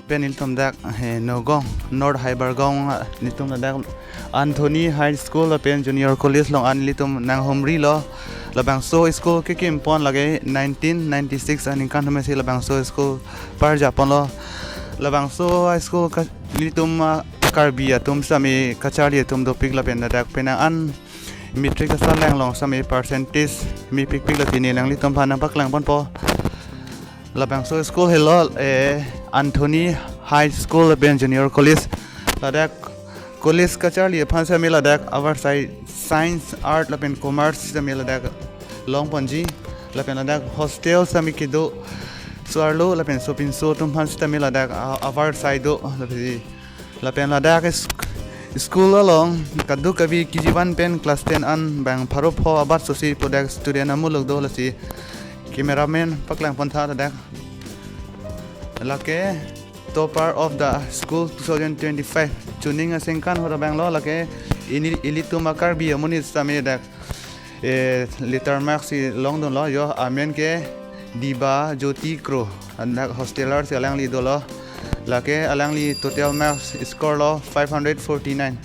Peniltum dak Nagoan North Hybergong nitum dak Anthony High School pen Junior College long an litum nang homri lo labang so school ke kim pon lage 1996 aning kan thame si labang so school par japon lo labang so high school ka litum karbia tum sami kachari tum do pik la pen dak pena an metric sa lang long sami percentage mi pik la tini lang litum phanang pak lang pon po labang so school hello Anthony High School ben Junior College ladak college kachari phansa mi ladak our side science art lapen commerce sami ladak long ponji lapen ladak hostel sami kido suarlo lapen shopping so tum phansa mi ladak our side do lapen ladak school along kadu kabi kg1 pen class 10 an bang pharo pho abat sosi product student amulok do lasi cameraman paklang pantha ladak lake topper of the school 2025 tuning a sengkan hora banglo lake ilitu makar bi amuni same dak liter maxi long don lo yo amen ke diba joti kro anak hosteler selang li dolo lake alang li total max score lo 549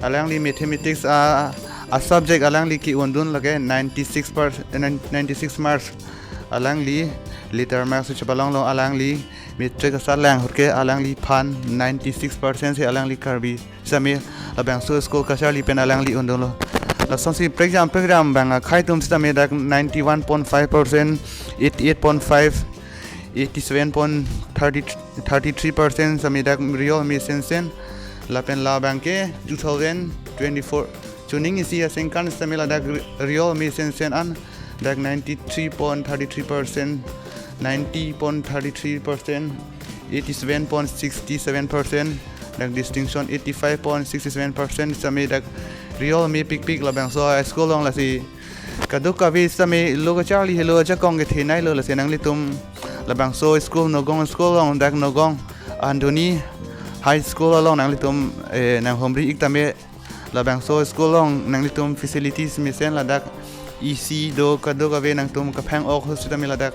alang li mathematics a subject alang li ki undun lake 96 marks alang li liter max chabalong lo alang li metric sa lang hurke alang li phan 96% se alang li karbi sami abang so school ka charli pen alang li undolo la sonsi program bang khai tum sta me dak 91.5% 88.5 87.33% sami dak real mi sensen la pen la bang ke 2024 tuning isi asengkan sami la dak real mi sensen an dak 93.33% 90.33%, 87.67%, dan distinction 85.67%. Sami dak real mi pik labang so school long la si kaduk kabi sami logo charli hello cha kong ke thinai lo la senang litum labang so school Nagoan school long dak Nagoan Anthony High School long nang litum nang homri iktame labang so school long nang litum facilities mi sen la dak EC do kaduk kabi nang tum kapang ok hospital mi la dak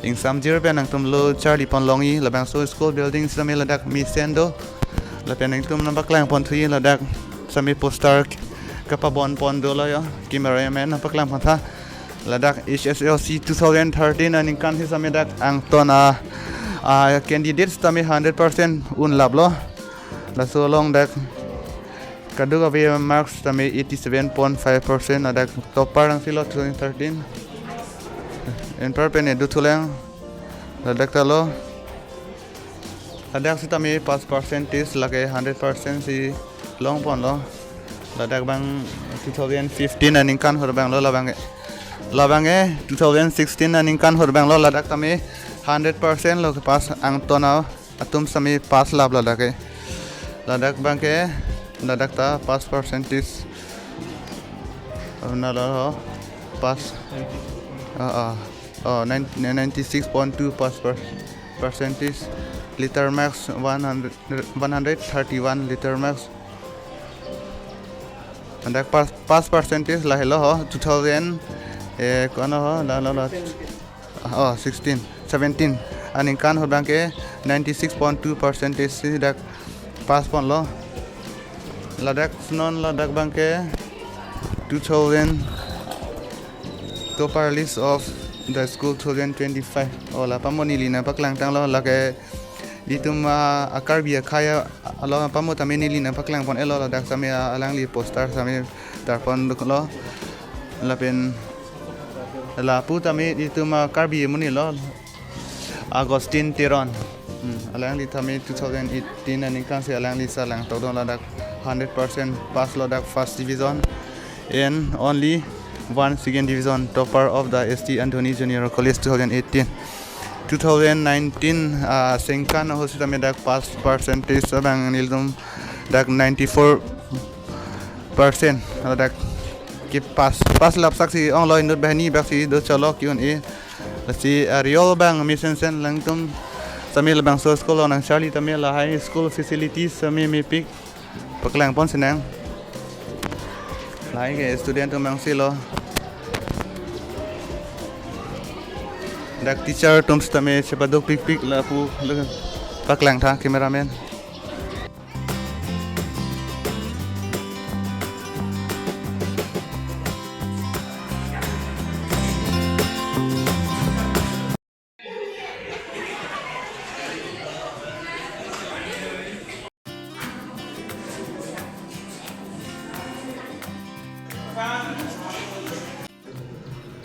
ing sam jir pen ang tum lo charli pon longi labang so school building sami ladak mi sendo lapen ang tum nambak lang pon thui ladak sami poster kapabon pon do la yo cameraman nampak lang pon tha ladak HSLC 2013 aning kan hi sami dak ang tona candidates tami 100% un lablo la so long dak kadu ka be marks tami 87.5% ladak topper ang silo 2013 en perpen edu thulang ladak talo ladak sitami pass percentage lage 100% si long pon lo ladak bang 2015 aning kan hor bang lo labange 2016 aning kan hor bang lo ladak tami 100% lo pass ang tona atum sami pass lab ladak bang ke ladak ta pass percentage na lo pass 96.2% percentage liter max 131 liter max and that pass percentage la hello 2000 kono ho la 16 17 aning kan ho banke 96.2% si dak pass pon lo ladak non ladak banke 2000 topper list of the school 2025 ola pamoni lina paklang tang lo lake ditum akarbia khaya alo pamo tameni lina paklang pon elo dak sami alang li poster sami tarpon lo lapen la pu tami ditum karbi muni lo Agustin Tiron alang li tami 2018 aning kan se alang li salang todon la dak 100% pass lo dak first division and only one second division topper of the ST Anthony Junior College 2018 2019 sengkan hospital me dak pass percentage abang nilum dak 94% dak ki pass lap saksi online not bahni baksi do chalo Q&A lasi real bang mission sen langtum samil bang so school nang charli tamil high school facilities sami mi pik paklang pon senang lai ke student tumang silo dak teacher tum stame chepadok pik la pu ปักแหล่งท่าคิมราเมน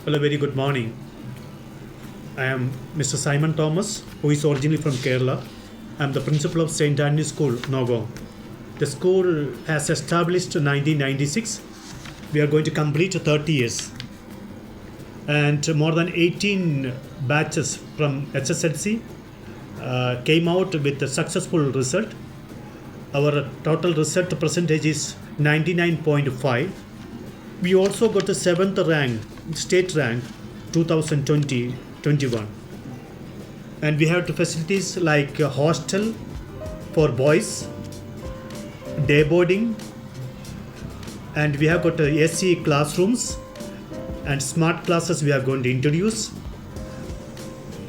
Hello, very good morning. I am Mr. Simon Thomas, who is originally from Kerala. I am the principal of St. Anthony's School, Nagoan. The school has established in 1996. We are going to complete 30 years. And more than 18 batches from HSLC came out with a successful result. Our total result percentage is 99.5. We also got the 7th rank, state rank, 2020-21. And we have the facilities like a hostel for boys, day boarding, and we have got AC classrooms and smart classes we are going to introduce.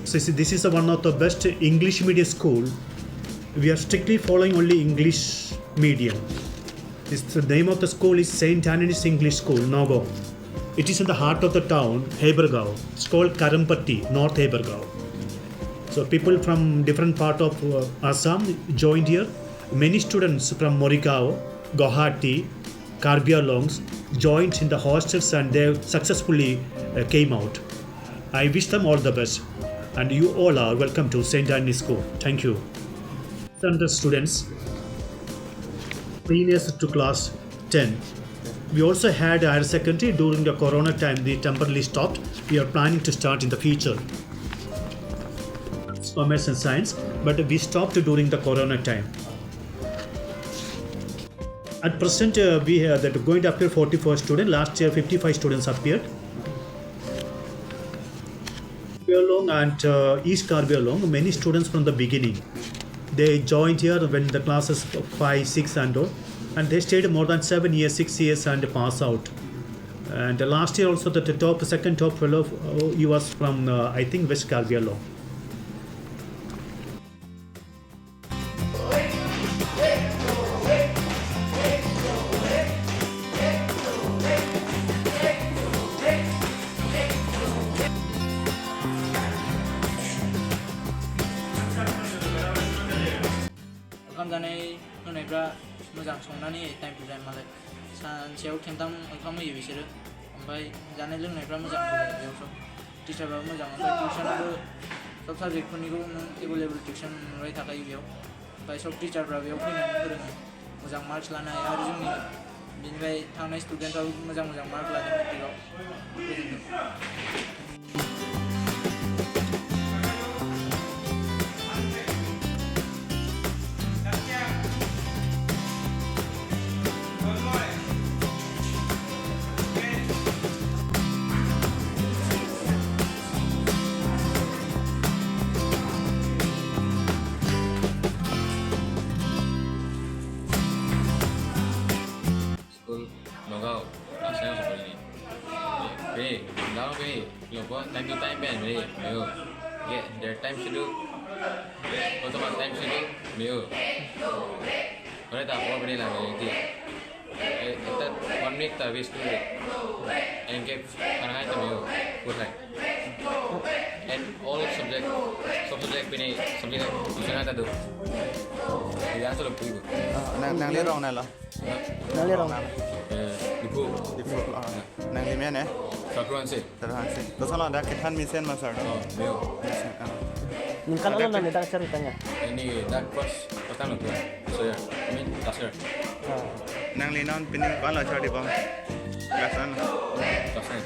So this is one of the best English medium school. We are strictly following only English medium. The name of the school is St. Anthony's English School, Nagoan. It is in the heart of the town, Hebergaon. It's called Karampatti, North Hebergaon. So people from different part of Assam joined here. Many students from Morigao, Guwahati, Karbi Anglongs joined in the hostels and they successfully came out. I wish them all the best. And you all are welcome to St. Anthony's School. Thank you. Students, seniors to class 10. We also had higher secondary during the corona time. They temporarily stopped. We are planning to start in the future. Commerce and science, but we stopped during the corona time. At present, we have that going to appear 44 students. Last year, 55 students appeared. Karbi Anglong and East Karbi Anglong, many students from the beginning. They joined here when the classes 5, 6 and all. And they stayed more than 7 years, 6 years and pass out. And last year also the second top fellow, he was from I think West Karbi Anglong. ओंखाम जानाय होनायफ्रा मोजां संनानै time to time मालाय सानसेयाव खेबथाम ओंखाम होयो बिसोरो ओमफ्राय जानाय लोंनायफ्रा मोजां होयो बेयाव सब टिचारफ्राबो मोजां ओमफ्राय टिउसनाबो सब साबजेक्टफोरनिखौ नों एभेलेबल टिउसन मोनबाय थाखायो बेयाव ओमफ्राय सब टिचारफ्रा बेयाव फैनानै फोरोङो मोजां मार्क्स लानो हायो आरो जोंनि बिनिफ्राय थांनाय स्टुडेन्टफ्राबो मोजां मोजां मार्क लादों मेट्रिकआव गोजोनथों Nagoan, asal seperti ini. Beri, dalam beri, lupa time to time ben beri, meo. Get their time schedule, automatic time schedule, meo. Kalau tak apa beri lah beri. Itu 1 week tak waste tu. And get anak itu meo, good like. And all subject ini subject tujuan ada tu. Dia asal lupa itu. Nang lihat orang nela. Nang lihat orang. Ibu. Nang di mana? Sakuran sih. Terang sih. Terus kalau ada kita misen masar. Meo. Kan alam nanti tak ceritanya. Ini dah pertama tu. So ya, ini tasir. Nang linon pining kalau cari bang. Biasa. Tasir.